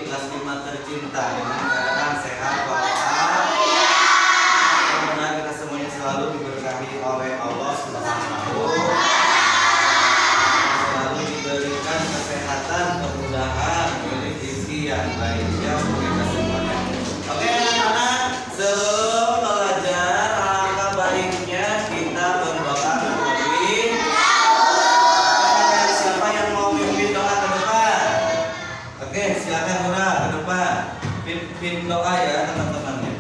di kelas 5 tercinta dengan keadaan sehat walafiat. Semoga kita semuanya selalu diberkahi oleh Allah Subhanahu wa Ta'ala. Selalu diberikan kesehatan, kemudahan, rezeki yang baik ya untuk kita semuanya. Oke anak-anak, sebelum belajar alangkah baiknya kita berdoa terlebih dahulu. Siapa yang mau mimpin doa ke depan? Oke, silakan Nura ke depan. Pimpin doa ya teman-temannya.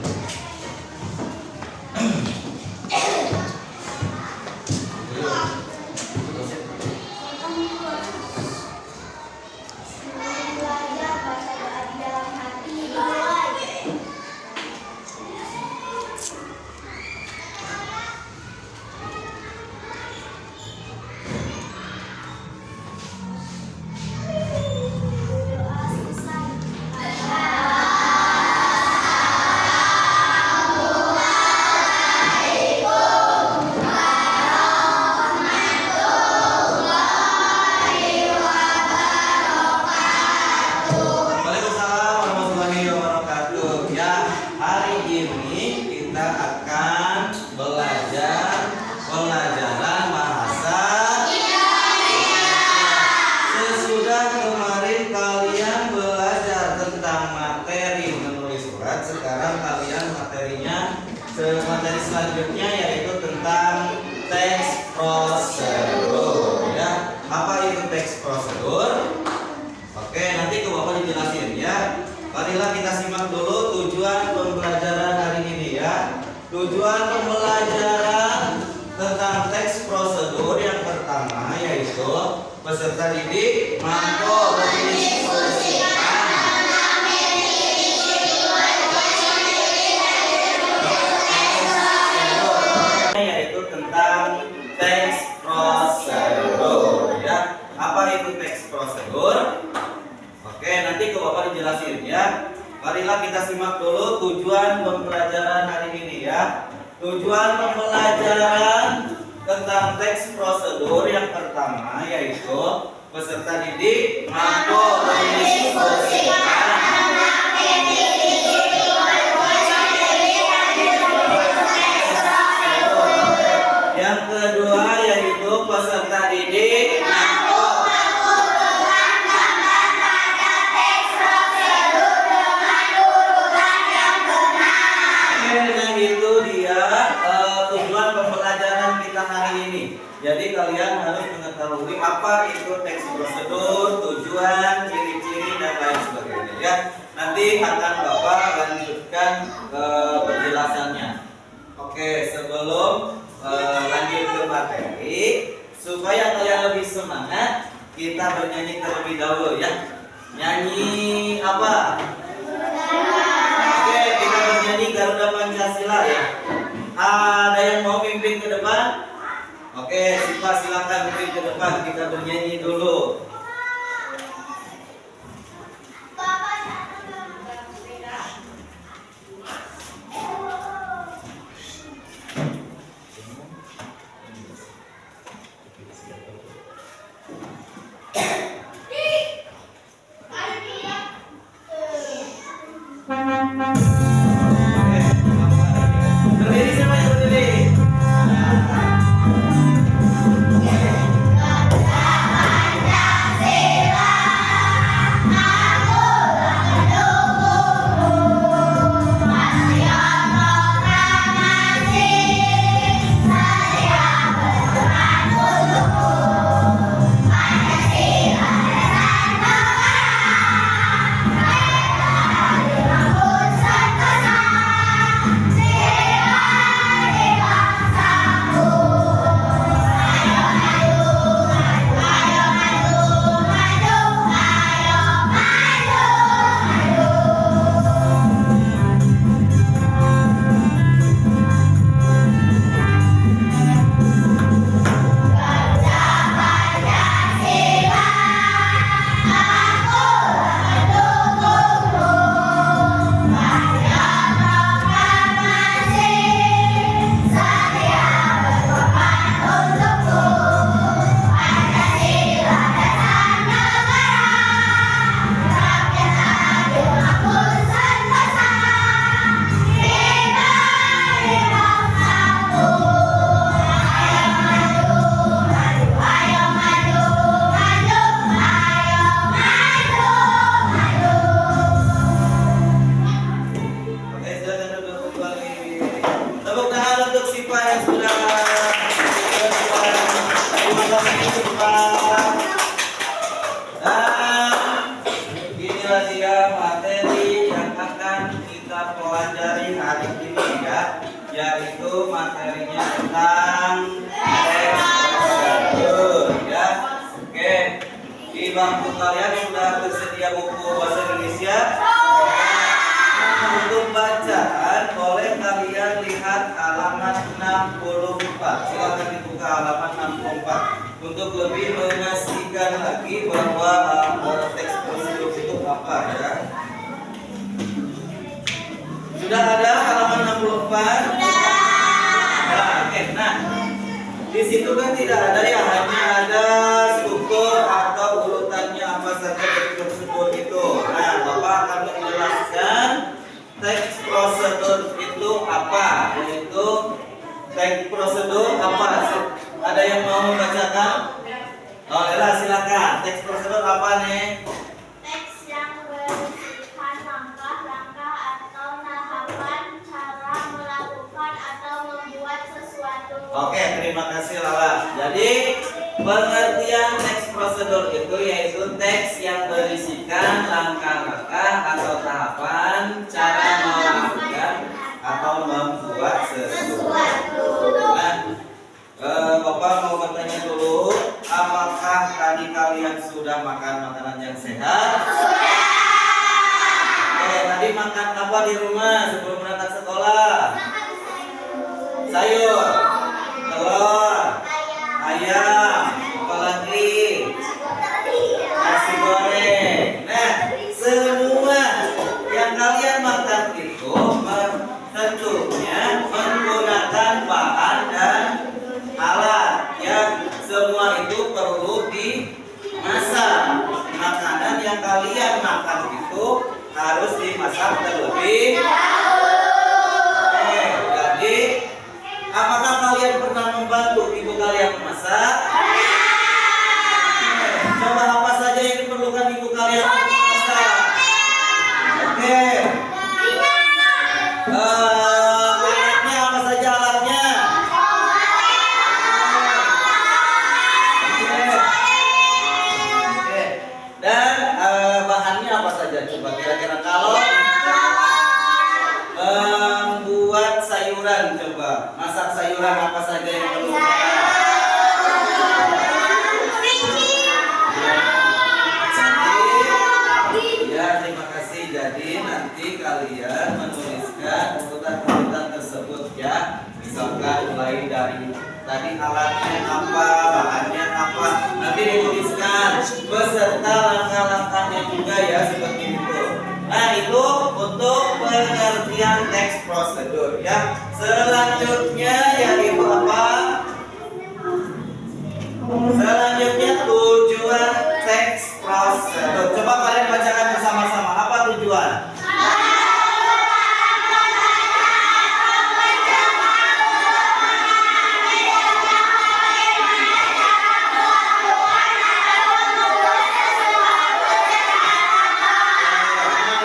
Materi selanjutnya yaitu tentang teks prosedur ya. Apa itu teks prosedur? Oke, nanti ke Bapak dijelasin ya. Marilah kita simak dulu tujuan pembelajaran hari ini ya. Tujuan pembelajaran tentang teks prosedur yang pertama yaitu peserta didik mampu berdiskusikan yaitu tentang teks prosedur ya. Apa itu teks prosedur? Oke, nanti ke Bapak dijelasin ya. Marilah kita simak dulu tujuan pembelajaran hari ini ya. Tujuan pembelajaran tentang teks prosedur yang pertama yaitu peserta didik mampu berdiskusikan. Yang kedua yaitu peserta didik mampu mengurutkan gambar pada teks prosedur dengan urutan yang benar. Nah itu dia tujuan pembelajaran kita hari ini. Jadi kalian harus mengetahui apa itu teks prosedur, tujuan, ciri-ciri dan lain sebagainya ya. Nanti akan Bapak lanjutkan penjelasannya. Oke, sebelum lanjut ke materi, supaya kalian lebih semangat, kita bernyanyi terlebih dahulu ya. Nyanyi apa? Oke, kita bernyanyi Garuda Pancasila ya. Ada yang mau mimpin ke depan? Oke, silakan mimpin ke depan. Kita bernyanyi dulu. Berdiri semuanya, berdiri. Garuda Pancasila. materinya tentang teks prosedur ya. Oke, di bangku kalian sudah tersedia buku bahasa Indonesia. Untuk bacaan boleh kalian lihat halaman 64. Silakan dibuka halaman 64 untuk lebih memastikan lagi bahwa teks prosedur itu apa ya. Sudah ada halaman 64? Nah, oke. Nah, di situ kan tidak ada ya, hanya ada struktur atau urutannya apa saja dari prosedur itu. Nah, Bapak akan menjelaskan teks prosedur itu apa, yaitu teks prosedur apa? Ada yang mau membacakan? Oh, Lela silakan. Teks prosedur apa nih? Teks yang berisikan langkah-langkah atau tahapan cara melakukan atau membuat sesuatu. Oke, terima kasih Lala. Jadi pengertian teks prosedur itu yaitu teks yang berisikan langkah-langkah atau tahapan cara melakukan atau membuat sesuatu. Nah, Bapak mau bertanya dulu, apakah tadi kalian sudah makan makanan yang sehat? Sudah. Oke, tadi makan apa di rumah sebelum berangkat sekolah? Sayur, telur, ayam, apalagi nasi goreng. Nah, semua yang kalian makan itu tentunya menggunakan bahan dan alat ya. Semua itu perlu dimasak. Makanan yang kalian makan itu harus dimasak terlebih dahulu. Jadi apakah kalian pernah membantu ibu kalian memasak? Coba apa saja yang diperlukan ibu kalian untuk memasak? Oke. Alatnya apa saja alatnya? Oke. Dan bahannya apa saja? Coba kira-kira kalau membuat sayuran, coba masak sayuran apa saja yang perlu? Ya, terima kasih. Jadi nanti kalian menuliskan urutan-urutan tersebut ya. Misalkan mulai dari tadi alatnya apa, bahannya apa, nanti dituliskan beserta langkah-langkahnya juga ya, seperti itu. Nah, itu untuk pengertian teks prosedur ya. Selanjutnya yaitu apa? Selanjutnya tujuan teks prosedur. Coba kalian bacakan bersama-sama. Apa tujuan?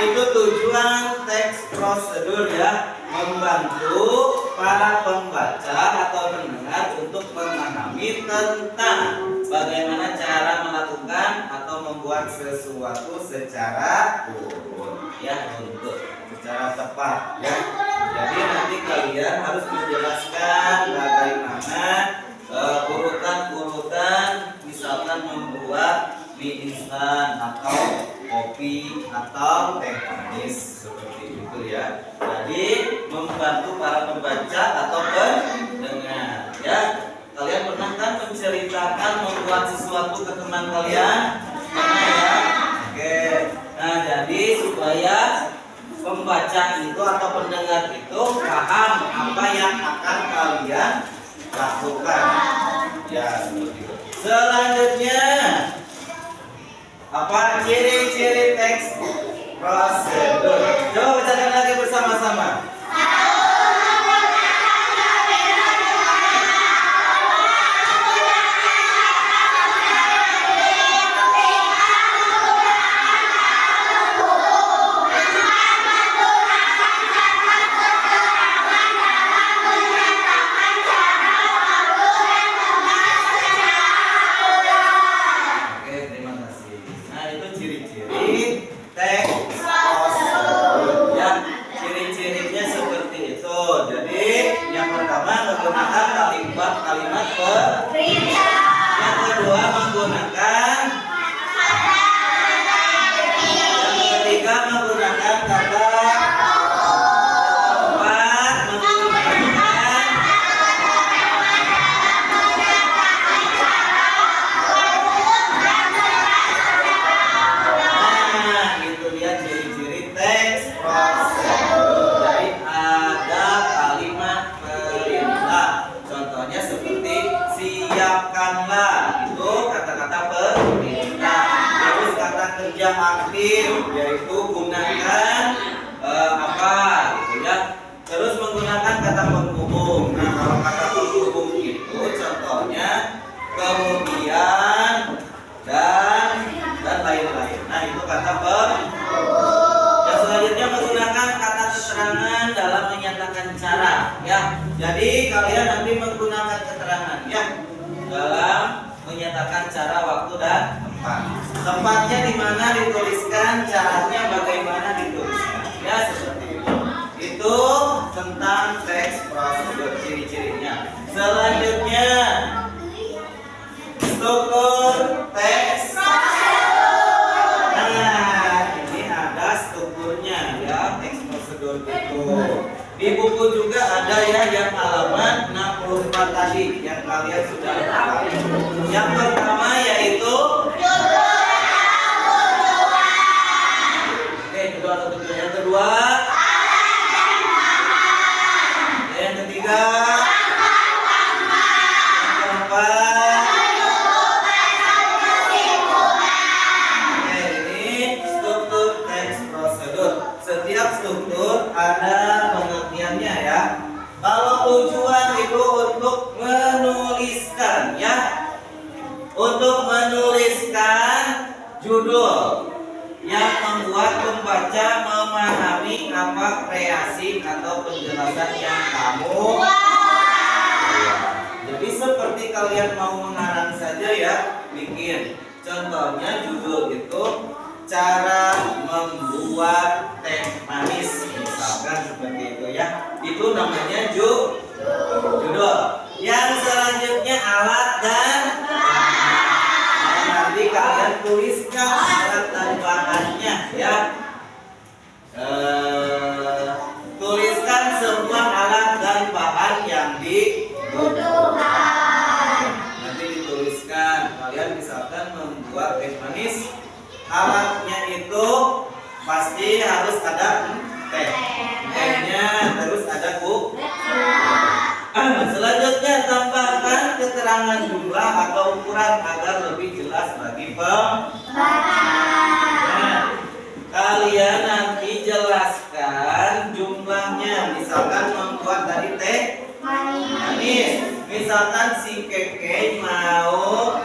Itu tujuan teks prosedur ya, membantu para pembaca atau pendengar untuk memahami tentang bagaimana cara melakukan atau membuat sesuatu secara urut ya, untuk secara tepat ya. Jadi nanti kalian harus menjelaskan bagaimana urutan-urutan, misalkan membuat mie instan atau kopi atau teh manis seperti itu ya. Jadi membantu para pembaca atau pendengar ya. Kalian pernah kan menceritakan membuat sesuatu ke teman kalian? Pernah ya? Oke. Nah, jadi supaya pembaca itu atau pendengar itu paham apa yang akan kalian lakukan ya, seperti itu. Selanjutnya apa ciri-ciri teks prosedur? Coba bacakan lagi bersama-sama. Ciri-ciri teks prosedur ya. terakhir yaitu gunakan apa gitu ya. Terus menggunakan kata penghubung. Nah, kalau kata penghubung itu contohnya kemudian dan lain-lain. Nah, itu kata penghubung. Yang selanjutnya menggunakan kata keterangan dalam menyatakan cara ya. Jadi kalian nanti menggunakan keterangan ya dalam menyatakan cara, waktu dan tempat. Tempatnya di mana dituliskan, caranya bagaimana dituliskan. Ya, seperti itu. Itu tentang teks prosedur, ciri-cirinya. Selanjutnya struktur teks. Nah, ini ada strukturnya ya, teks prosedur itu. Di buku juga ada ya yang halaman 64 tadi yang kalian sudah lihat. Yang pertama yaitu yang kedua, yang ketiga, yang keempat. Oke, ini struktur teks prosedur. Setiap struktur ada pengertiannya ya. Kalau tujuan itu untuk menuliskan ya, untuk menuliskan judul yang membuat pembaca memahami apa kreasi atau penjelasan yang kamu. Jadi seperti kalian mau mengarang saja ya, bikin. Contohnya judul itu cara membuat teh manis, misalkan seperti itu ya. Itu namanya judul. Yang selanjutnya alat dan nanti kalian tuliskan alat dan bahannya ya. Tuliskan semua alat dan bahan yang dibutuhkan. Nanti dituliskan kalian misalkan membuat teh manis, alatnya itu pasti harus ada tehnya, terus ada selanjutnya tambahkan keterangan jumlah atau ukuran agar lebih jelas bagi pembaca. Nah, kalian nanti jelaskan jumlahnya. Misalkan membuat tadi teh manis. Misalkan si Keke mau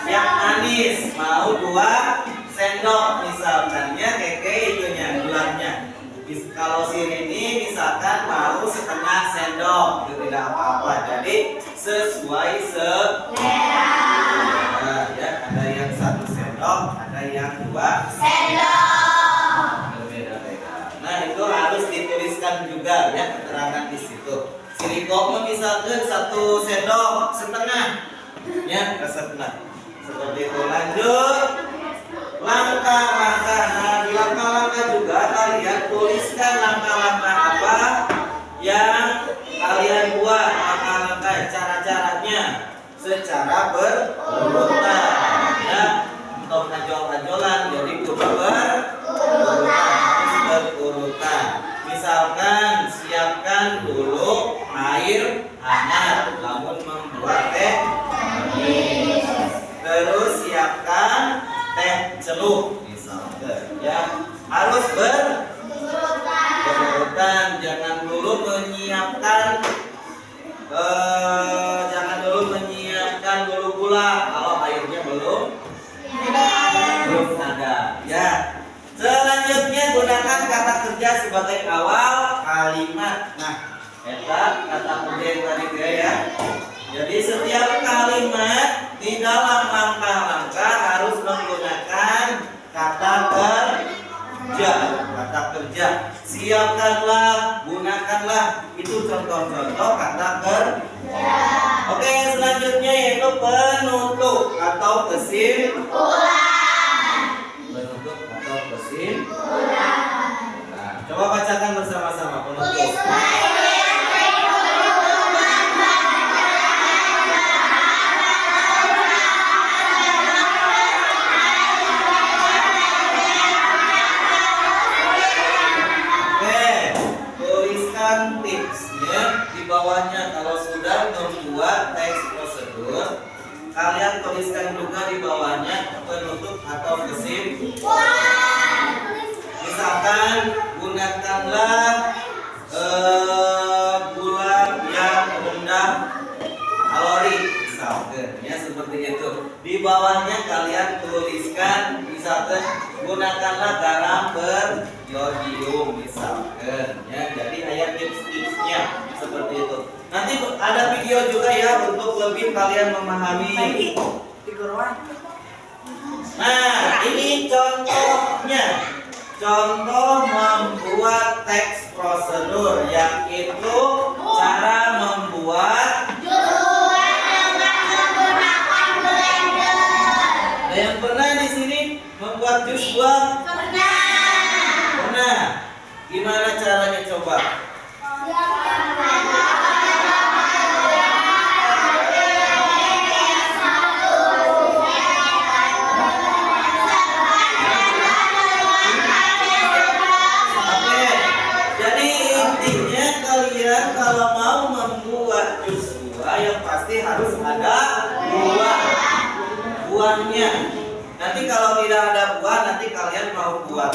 yang manis, mau 2 sendok misalkan ya Keke itunya gulanya. Kalau si Rini misalkan mau setengah sendok, itu tidak apa-apa. Jadi sesuai selera. Nah, ya ada yang 1 sendok, ada yang 2 sendok. Berbeda-beda. Nah itu harus dituliskan juga ya keterangan di situ. Si Riko misalkan 1 sendok setengah, ya setengah. Seperti itu. Lanjut. Langkah-langkah. Nah, di langkah-langkah juga kalian tuliskan langkah-langkah apa yang kalian buat, langkah-langkah cara-caranya secara berurutan ya. Untuk ajol-ajolan jadi berurutan. Misalkan siapkan dulu air hangat namun membuat teh manis. Terus siapkan teh celup misalkan ya, harus berurutan. Jangan dulu menyiapkan dulu gula kalau airnya belum ada ya. Selanjutnya gunakan kata kerja sebagai awal kalimat. Nah, kata kerja yang tadi ya. Jadi setiap kalimat di dalam langkah-langkah harus menggunakan kata kerja. Siapkanlah, gunakanlah, itu contoh-contoh kata kerja. Oke, selanjutnya yaitu penutup atau kesimpulan. Penutup atau kesimpulan. Nah, coba bacakan bersama-sama penutup. Tipsnya di bawahnya. Kalau sudah membuat teks prosedur, kalian tuliskan juga di bawahnya penutup atau kesimpulan. gunakanlah bulan yang rendah kalori misalkan ya seperti itu. Di bawahnya kalian tuliskan misalkan gunakanlah garam beriodium misalkan ya. Jadi ayat tips-tipsnya seperti itu. Nanti ada video juga ya untuk lebih kalian memahami. Nah, ini contohnya. Contoh membuat teks prosedur, yaitu cara membuat jus buah dengan menggunakan blender. Ada yang pernah di sini membuat jus buah? Pernah. Gimana caranya coba? Kalau mau membuat jus buah yang pasti harus ada buahnya. Nanti kalau tidak ada buah, nanti kalian mau buat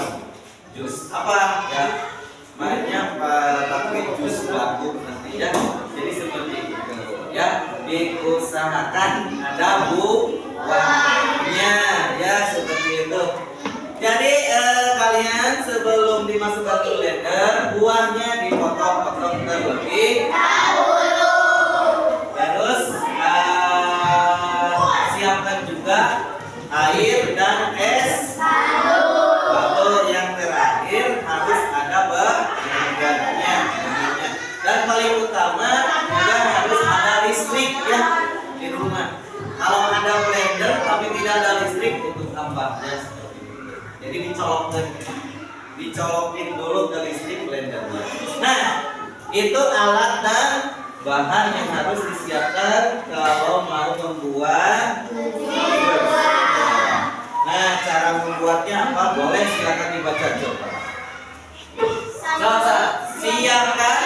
jus apa ya? Mainnya pakai jus batu nanti ya. Jadi seperti itu ya. Diusahakan ada buahnya ya seperti itu. Jadi kalian sebelum dimasukkan ke blender, buahnya dipotong-potong terlebih dahulu. Terus siapkan juga air dan es batu. Yang terakhir harus ada blendernya. Dan paling utama juga harus ada listrik ya di rumah. Kalau ada blender tapi tidak ada listrik, itu tampaknya. Jadi dicolokin dulu ke listrik blendernya. Nah, itu alat dan bahan yang harus disiapkan kalau mau membuat jus. Nah, cara membuatnya apa? Boleh silakan dibaca coba. Coba siapkan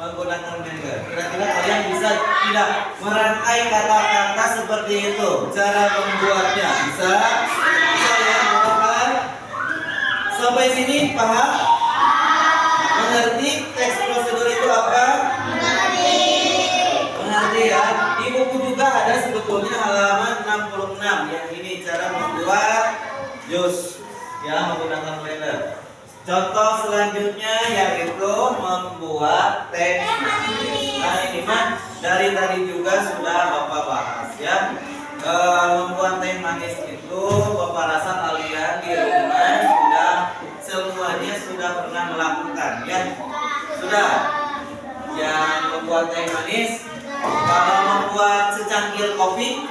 menggunakan blender. Kira-kira kalian bisa tidak merangkai kata-kata seperti itu? Cara membuatnya bisa? Bisa ya, bukan? Sampai sini paham? Mengerti teks prosedur itu apa? Mengerti ya. Di buku juga ada sebetulnya halaman 66 yang ini cara membuat jus ya menggunakan blender. Contoh selanjutnya yaitu membuat teh manis. Nah ini mah dari tadi juga sudah Bapak bahas ya. Membuat teh manis itu Bapak rasa kalian di rumah semuanya sudah pernah melakukan ya. Sudah. Yang membuat teh manis, kalau membuat secangkir kopi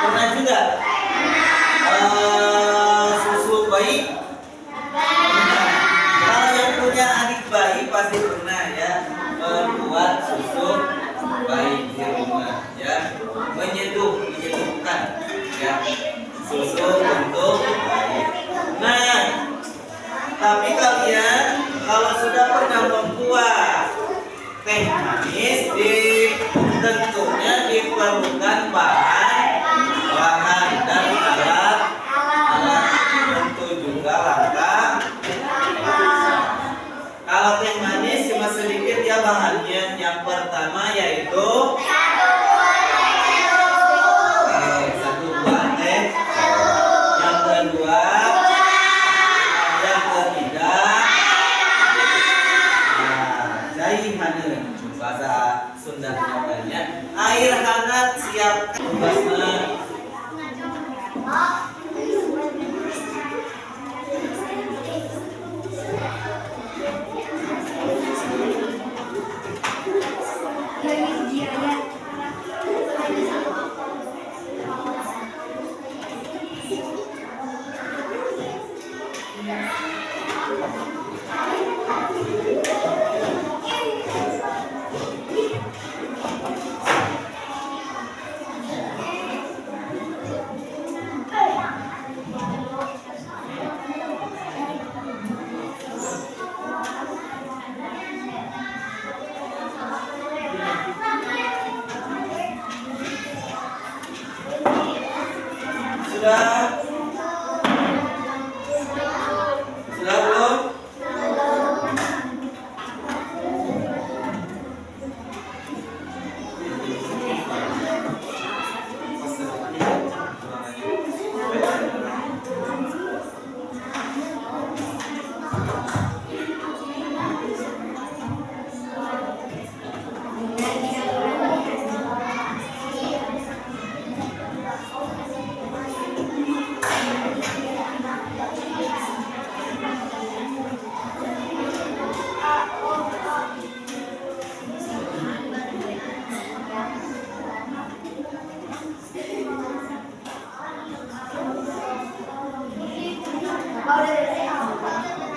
pernah juga. Susu bayi. Kalau yang punya adik bayi pasti pernah ya membuat susu bayi di rumah ya, menyeduhkan ya susu untuk bayi. Nah, tapi kalian kalau sudah pernah membuat teh manis, tentunya diperlukan bahan dan alat tentu juga langkah. Kalau teh manis cuma sedikit ya bahannya. Yang pertama yaitu satu buah teh. Yang kedua, yang ketiga, jaihaneun bahasa Sunda namanya. Air hangat siap basna. sudah? Sudah belum?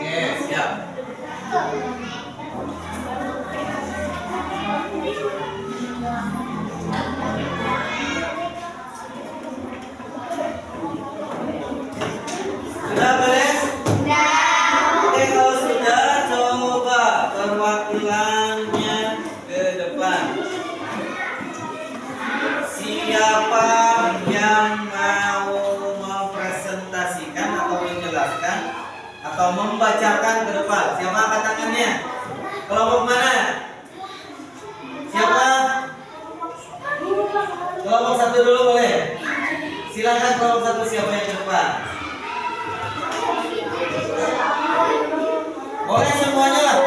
Oke, siap. Sudah beres? Oke, kalau sudah, coba perwakilannya ke depan. Siapa yang mau mempresentasikan atau menjelaskan atau membacakan ke depan? Siapa angkat tangannya? Kelompok mana? Siapa? Kelompok satu dulu boleh? Silakan kelompok satu, siapa yang ke depan? Boleh semuanya lah.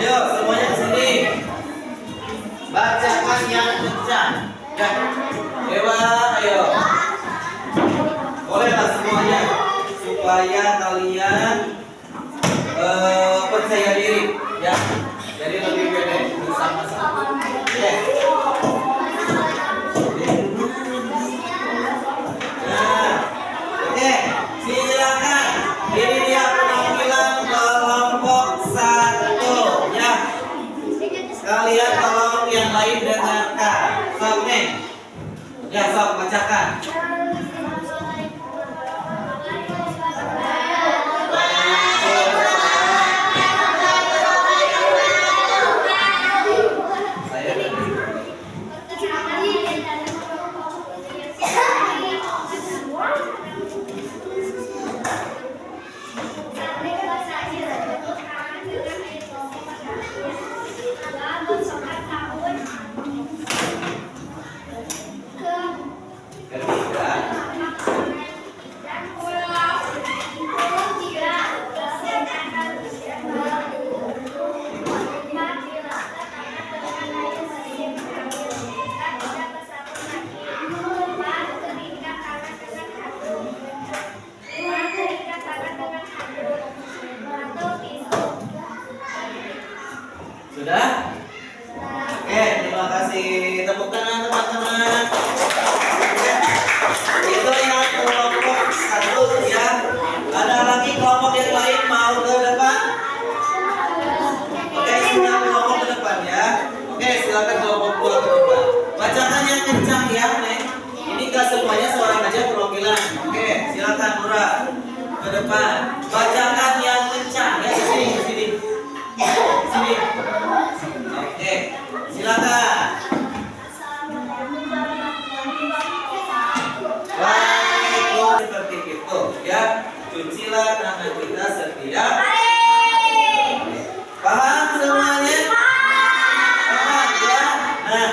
Ayo semuanya ke sini. Bacakan yang kencang. Ya. Dewa, ayo. Boleh lah semuanya. Supaya kalian percaya diri, ya. Jadi lebih pede bersama-sama. Oke. Nah, oke, silakan. Ini dia penampilan kelompok satu, ya. Kalian tolong yang lain dengarkan. Sok nih. Ya, sok bacakan. Sudah? Oke, terima kasih. Tepuk tangan teman-teman. Itu yang kelompok satu, ya. Ada lagi kelompok yang lain mau ke depan? Oke, sudah kelompok ke depan, ya. Oke, silakan kelompok dua ke depan. Bacakan yang kencang, ya, Neng. Ini gak semuanya seorang aja perwakilan. Oke, silakan Nura ke depan. Bacakan yang kencang, ya. Sini, sini. Sini. Oke, silakan. Baik, seperti itu, ya. Cucilah tangan kita setiap. Paham semuanya? Paham, ya. Nah,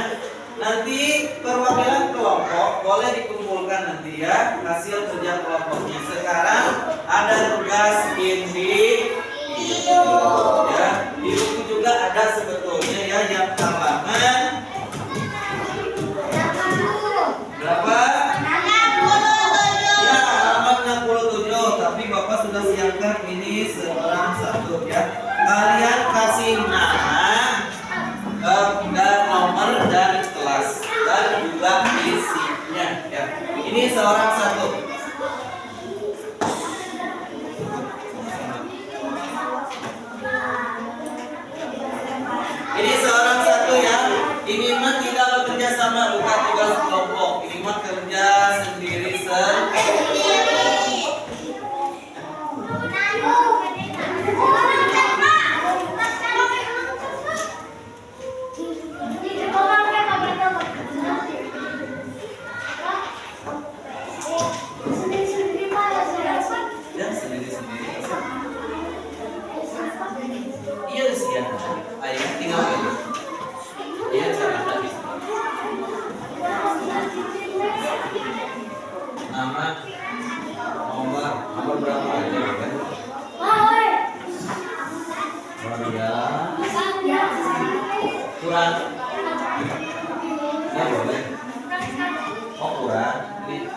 nanti perwakilan kelompok boleh dikumpulkan nanti, ya, hasil kerja kelompoknya. Sekarang ada tugas individu. Ya, di buku juga ada sebetulnya, ya, yang halaman berapa? 67. Ya, halaman 67. Tapi Bapak sudah siapkan ini seorang satu, ya. Kalian kasih nama dan nomor dan kelas dan juga isinya, ya. Ini seorang satu. Ini seorang satu, ya. Ini mah tidak bekerja sama, bukan tugas kelompok. Ini mah kerja sendiri sendiri. Ayah tinggal pilih. Iya, cara tadi. Nama, nomor berapa aja kan? Maria, kurang. Ya boleh. Oh kurang. Nih,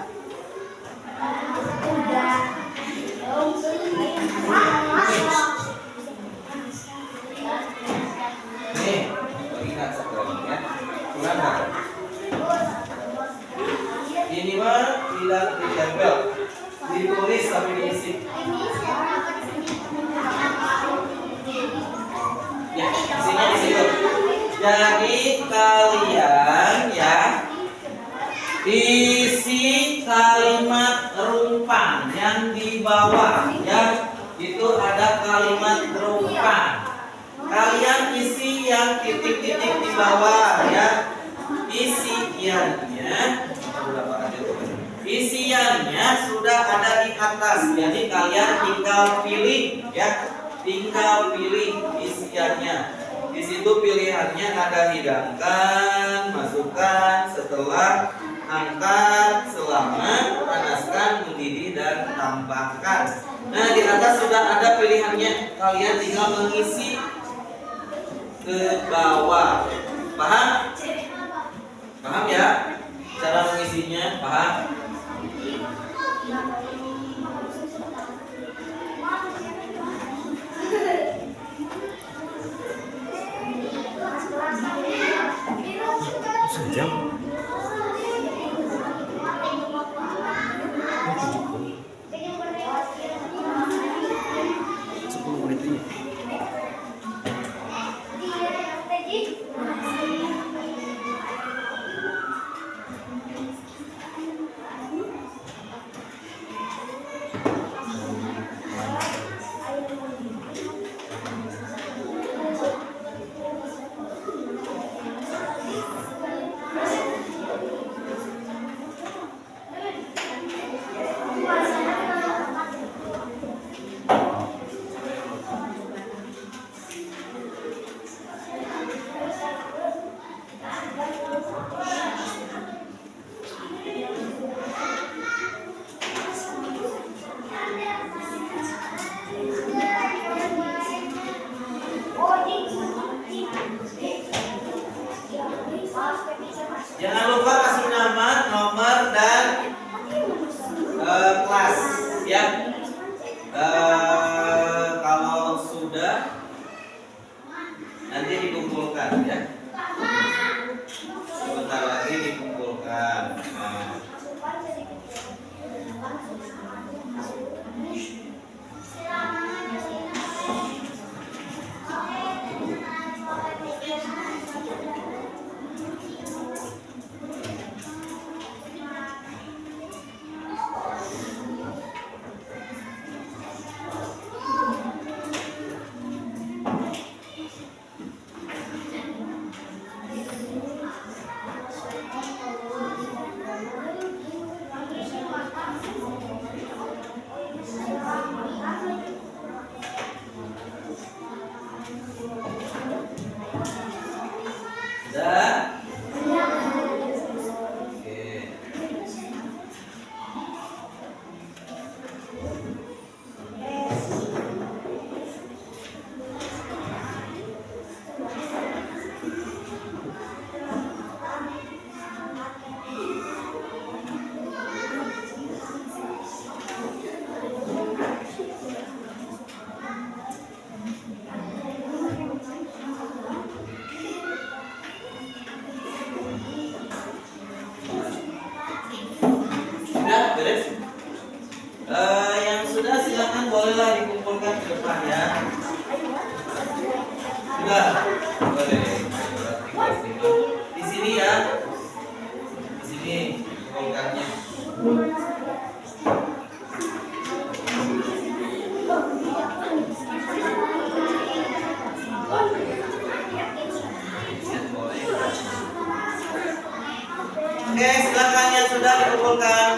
bagi nggak sekarang ya. Kurang nggak? Ini mah tidak ditempel, ditulis tapi diisi. Ya, isinya di situ. Jadi kalian ya isi kalimat rumpang yang di bawah ya. Itu ada kalimat rumpang. Kalian isi yang titik-titik di bawah ya. Isiannya sudah ada di atas. Jadi kalian tinggal pilih ya. Tinggal pilih isiannya. Di situ pilihannya ada hidangkan, masukkan, setelah, angkat, selama, panaskan, mendidih, dan tambahkan. Nah, di atas sudah ada pilihannya. Kalian tinggal mengisi ke bawah. Paham? Paham ya? Cara mengisinya, paham? Sejam. Jangan lupa kasih nama, nomor, dan kelas ya. Kalau sudah nanti dikumpulkan ya. Sebentar lagi dikumpulkan. Sudah? Oke. Sudah beres? Yang sudah silakan bolehlah dikumpulkan ke depan ya. Sudah? Boleh. Di sini ya. Di sini kumpulkannya. Oke, silakan yang sudah dikumpulkan.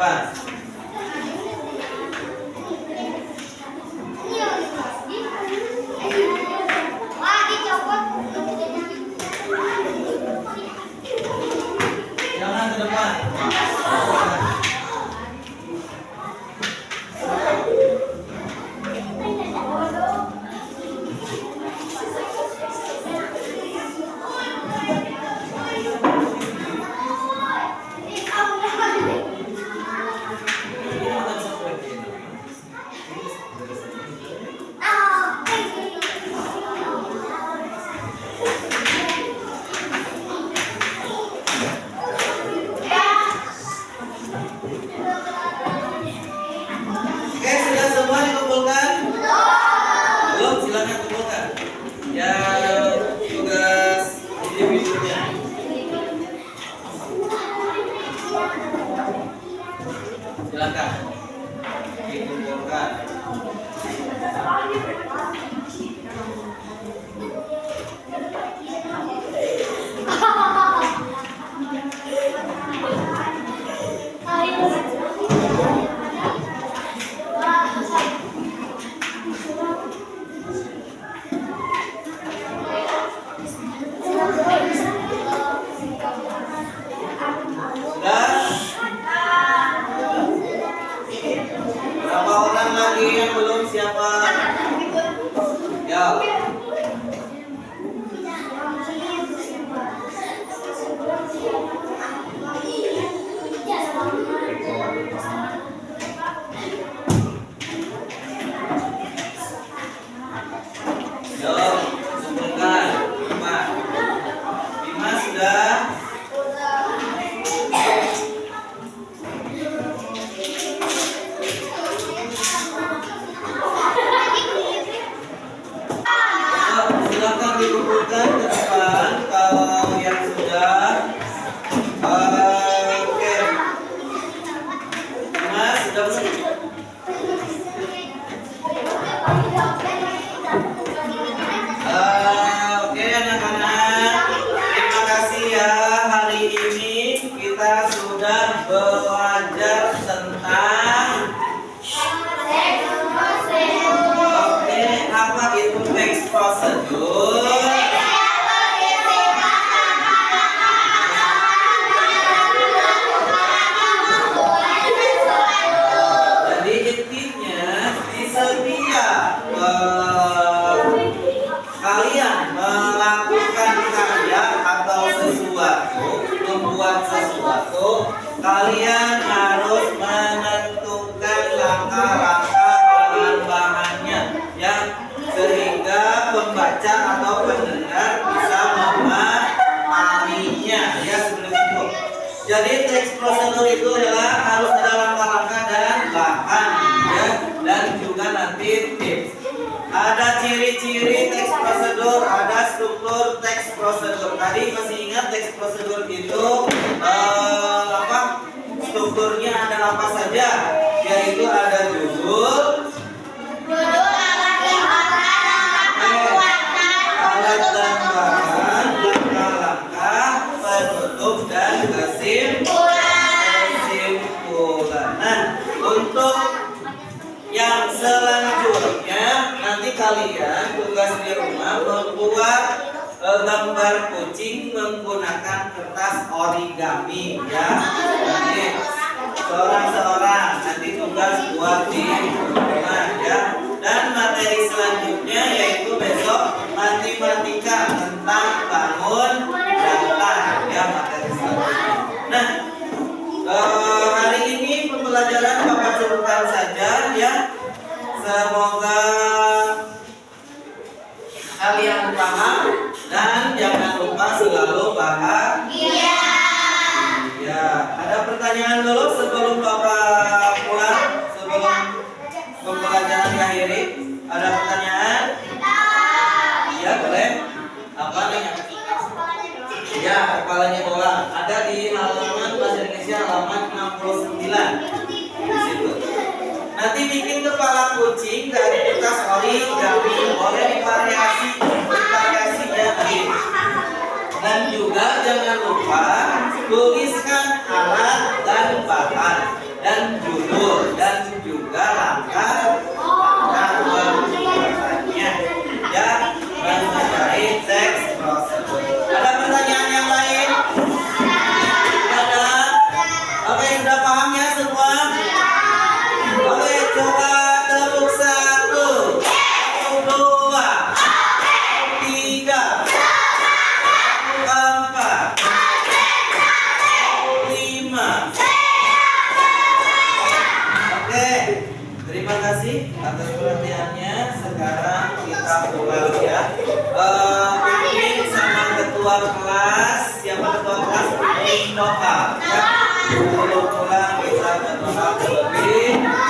depan. Wah, dicopot. Jangan ke depan. Oke, sudah semua dikumpulkan? Belum, silakan kumpulkan. Ya, tugas individunya. Silakan dikumpulkan. Sudah? Berapa orang lagi yang belum siapa? Ya. Yo, kumpulkan. Lima sudah. Silakan dikumpulkan ke depan kalau yang sudah. Oke. Mas sudah belum? Oke anak-anak, terima kasih ya. Hari ini kita sudah belajar tentang apa itu text procedure. Jadi intinya di setiap kalian melakukan karya atau sesuatu, membuat sesuatu, kalian harus menentukan langkah-langkah bahan-bahannya ya, sehingga pembaca atau pendengar bisa memahaminya ya, seperti itu. Jadi text procedure itu adalah harus ada langkah-langkah dan bahan ya, dan juga nanti tips. Ada ciri-ciri text procedure, ada struktur text procedure. Tadi masih ingat text procedure itu apa? Strukturnya ada apa saja? Yaitu ada judul, alat dan bahan, langkah-langkah, penutup dan kesimpulan. Nah, untuk yang selanjutnya nanti kalian tugas di rumah membuat gambar kucing menggunakan kertas origami ya. Nanti seorang-seorang nanti tugas buat di rumah ya. Dan materi selanjutnya yaitu besok matematika tentang bangun data ya, materi selanjutnya. Nah, hari ini pembelajaran Bapak cukupkan saja ya. Semoga kalian paham dan jangan lupa selalu bahagia. Ya, ada pertanyaan dulu sebelum Bapak pulang, sebelum pembelajaran diakhiri. Ada pertanyaan? Ya, boleh. Apa nih? Ya, kepalanya doang. Ada di halaman Bahasa Indonesia halaman 69. Di situ. Nanti bikin kepala kucing dari kertas origami, boleh divariasi ya tadi. Dan juga jangan lupa tuliskan alat dan bahan. Dan pulang ya. Pimpin sama ketua kelas. Siapa ketua kelas? Nova. Ya. Sebelum pulang kita berdoa terlebih